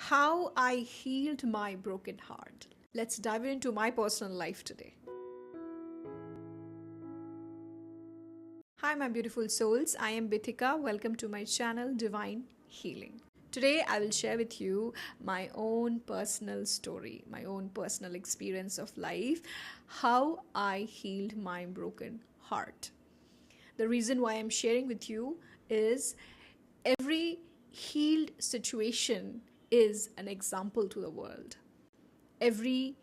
How I healed my broken heart. Let's dive into my personal life today. Hi, my beautiful souls. I am Bithika. Welcome to my channel, Divine Healing. Today, I will share with you my own personal story, my own personal experience of life, how I healed my broken heart. The reason why I'm sharing with you is every healed situation is an example to the world. Every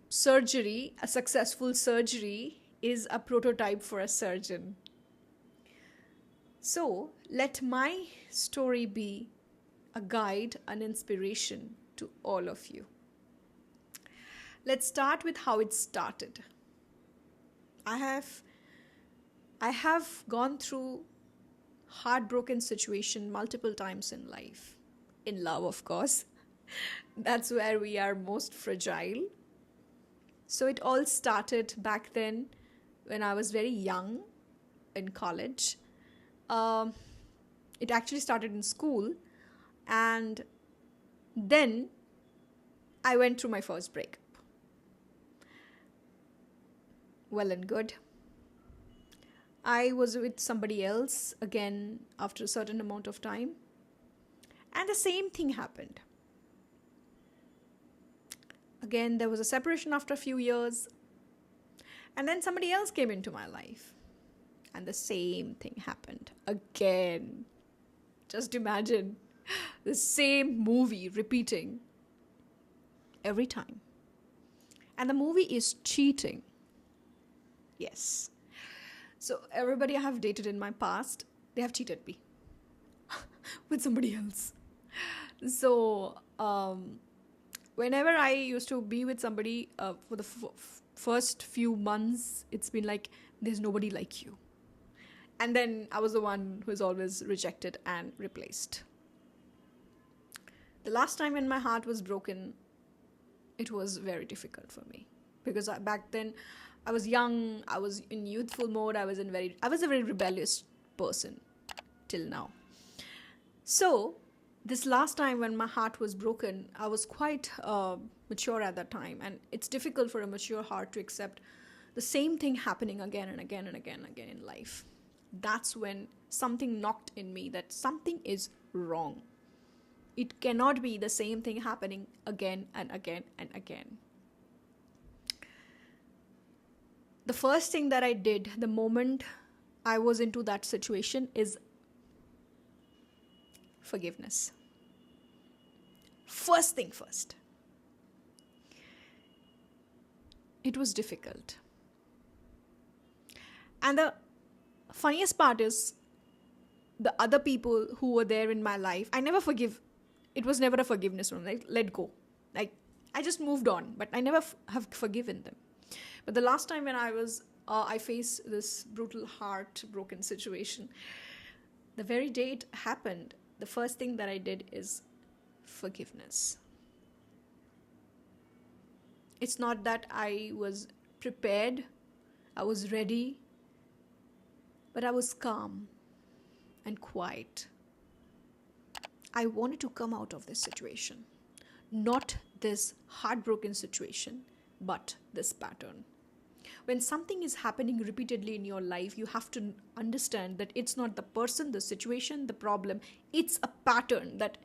surgery, a successful surgery, is a prototype for a surgeon. So, let my story be a guide, an inspiration to all of you. Let's start with how it started. I have gone through heartbroken situation multiple times in life. In love, of course. That's where we are most fragile. So it all started back then when I was very young in college. It actually started in school, and then I went through my first breakup. Well and good. I was with somebody else again after a certain amount of time, and the same thing happened. Again, there was a separation after a few years, and then somebody else came into my life, and the same thing happened again. Just imagine the same movie repeating every time. And the movie is cheating. Yes. So everybody I have dated in my past, they have cheated me with somebody else. So whenever I used to be with somebody for the first few months, it's been like, there's nobody like you. And then I was the one who is always rejected and replaced. The last time when my heart was broken, it was very difficult for me. Because back then, I was young, I was in youthful mode, I was a very rebellious person till now. So, this last time when my heart was broken, I was quite mature at that time, and it's difficult for a mature heart to accept the same thing happening again and again and again and again in life. That's when something knocked in me that something is wrong. It cannot be the same thing happening again and again and again. The first thing that I did the moment I was into that situation is forgiveness. First thing first. It was difficult. And the funniest part is the other people who were there in my life, I never forgive. It was never a forgiveness from them. Let go. I just moved on, but I never have forgiven them. But the last time when I faced this brutal heartbroken situation, the very day it happened, the first thing that I did is forgiveness. It's not that I was prepared, I was ready, but I was calm and quiet. I wanted to come out of this situation. Not this heartbroken situation, but this pattern. When something is happening repeatedly in your life, you have to understand that it's not the person, the situation, the problem. It's a pattern that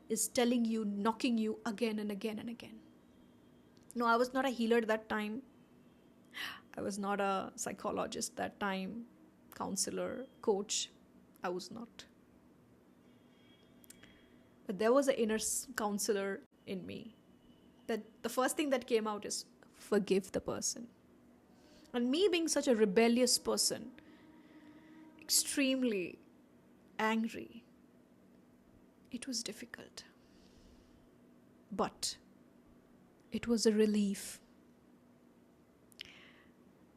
is telling you, knocking you again and again and again. No, I was not a healer that time. I was not a psychologist that time, counselor, coach. I was not. But there was an inner counselor in me. That the first thing that came out is forgive the person. And me being such a rebellious person, extremely angry, it was difficult. But it was a relief.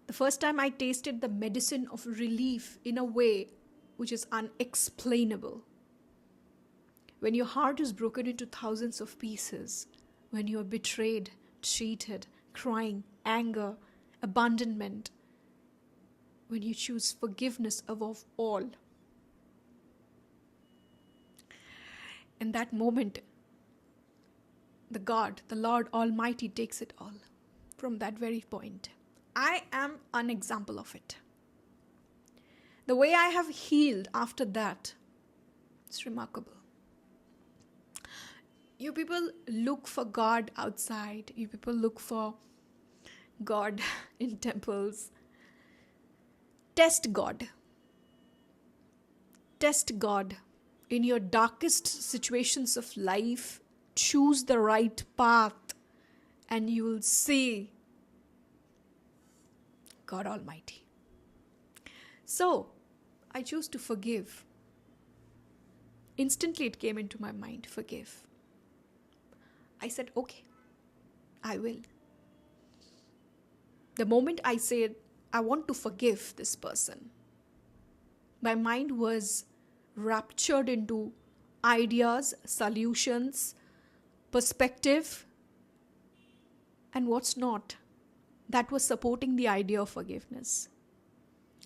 The first time I tasted the medicine of relief in a way which is unexplainable. When your heart is broken into thousands of pieces, when you are betrayed, cheated, crying, anger, abandonment, when you choose forgiveness above all. In that moment, the God, the Lord Almighty takes it all from that very point. I am an example of it. The way I have healed after that, it's remarkable. You people look for God outside. You people look for God in temples. Test God. Test God. In your darkest situations of life, choose the right path and you will see God Almighty. So, I choose to forgive. Instantly it came into my mind, forgive. I said, okay, I will. The moment I said, I want to forgive this person, my mind was raptured into ideas, solutions, perspective, and what's not. That was supporting the idea of forgiveness.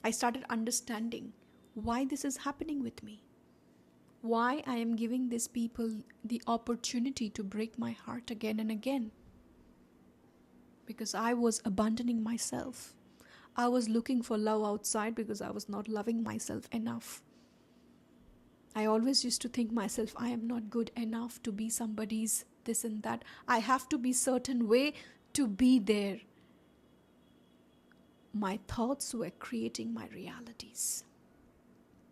I started understanding why this is happening with me. Why I am giving these people the opportunity to break my heart again and again. Because I was abandoning myself. I was looking for love outside because I was not loving myself enough. I always used to think myself, I am not good enough to be somebody's this and that. I have to be certain way to be there. My thoughts were creating my realities.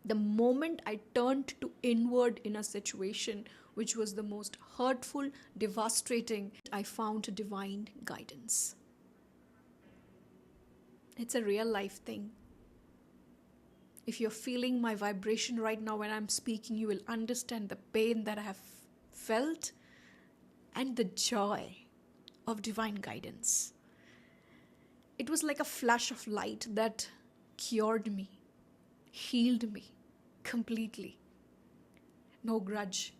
The moment I turned to inward in a situation which was the most hurtful, devastating, I found divine guidance. It's a real life thing. If you're feeling my vibration right now when I'm speaking, you will understand the pain that I have felt and the joy of divine guidance. It was like a flash of light that cured me, healed me completely. No grudge,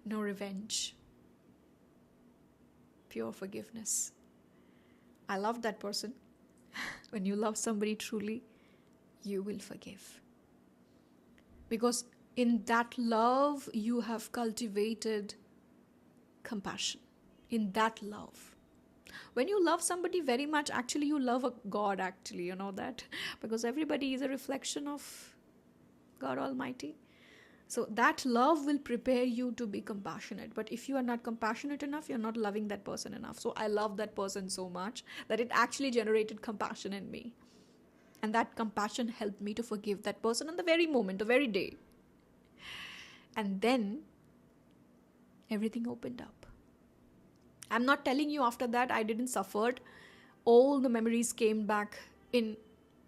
no revenge, pure forgiveness. I loved that person. When you love somebody truly, you will forgive. Because in that love, you have cultivated compassion. In that love. When you love somebody very much, actually you love a God, actually, you know that. Because everybody is a reflection of God Almighty. So that love will prepare you to be compassionate. But if you are not compassionate enough, you're not loving that person enough. So I love that person so much that it actually generated compassion in me. And that compassion helped me to forgive that person on the very moment, the very day. And then everything opened up. I'm not telling you after that I didn't suffer. All the memories came back in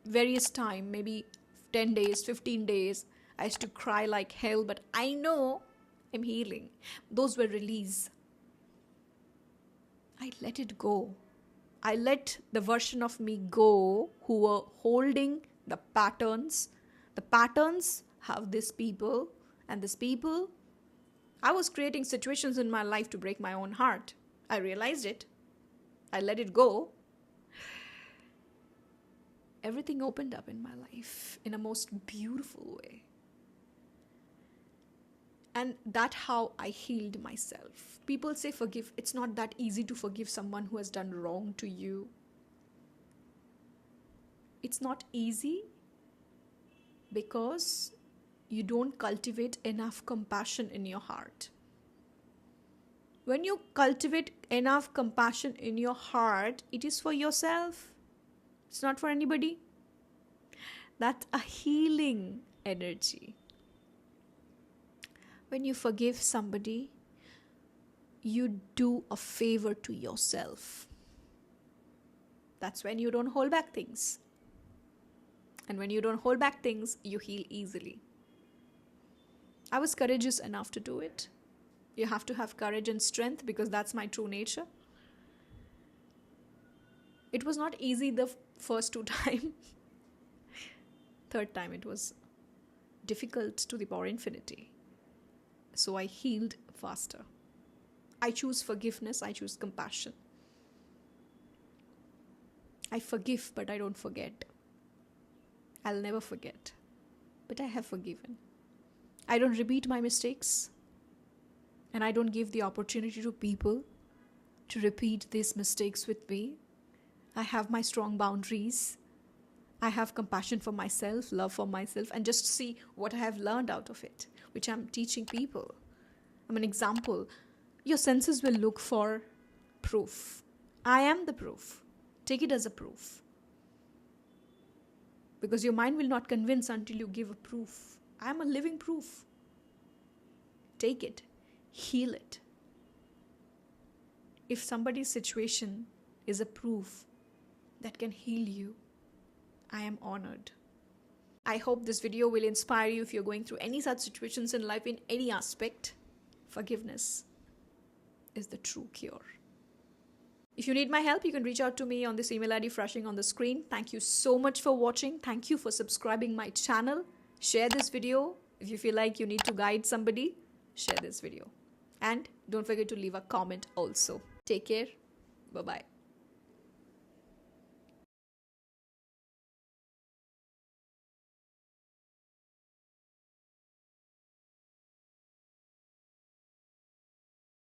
various time, maybe 10 days, 15 days. I used to cry like hell, but I know I'm healing. Those were release. I let it go. I let the version of me go who were holding the patterns. The patterns have these people, and these people, I was creating situations in my life to break my own heart. I realized it. I let it go. Everything opened up in my life in a most beautiful way. And that's how I healed myself. People say forgive. It's not that easy to forgive someone who has done wrong to you. It's not easy because you don't cultivate enough compassion in your heart. When you cultivate enough compassion in your heart, it is for yourself. It's not for anybody. That's a healing energy. When you forgive somebody, you do a favor to yourself. That's when you don't hold back things. And when you don't hold back things, you heal easily. I was courageous enough to do it. You have to have courage and strength because that's my true nature. It was not easy the first 2 times. Third time it was difficult to the power infinity. So I healed faster. I choose forgiveness. I choose compassion. I forgive, but I don't forget. I'll never forget. But I have forgiven. I don't repeat my mistakes. and I don't give the opportunity to people to repeat these mistakes with me. I have my strong boundaries. I have compassion for myself, love for myself, and just see what I have learned out of it, which I'm teaching people. I'm an example. Your senses will look for proof. I am the proof. Take it as a proof. Because your mind will not convince until you give a proof. I am a living proof. Take it. Heal it. If somebody's situation is a proof that can heal you, I am honored. I hope this video will inspire you if you're going through any such situations in life in any aspect. Forgiveness is the true cure. If you need my help, you can reach out to me on this email ID flashing on the screen. Thank you so much for watching. Thank you for subscribing my channel. Share this video. If you feel like you need to guide somebody, share this video. And don't forget to leave a comment also. Take care. Bye-bye.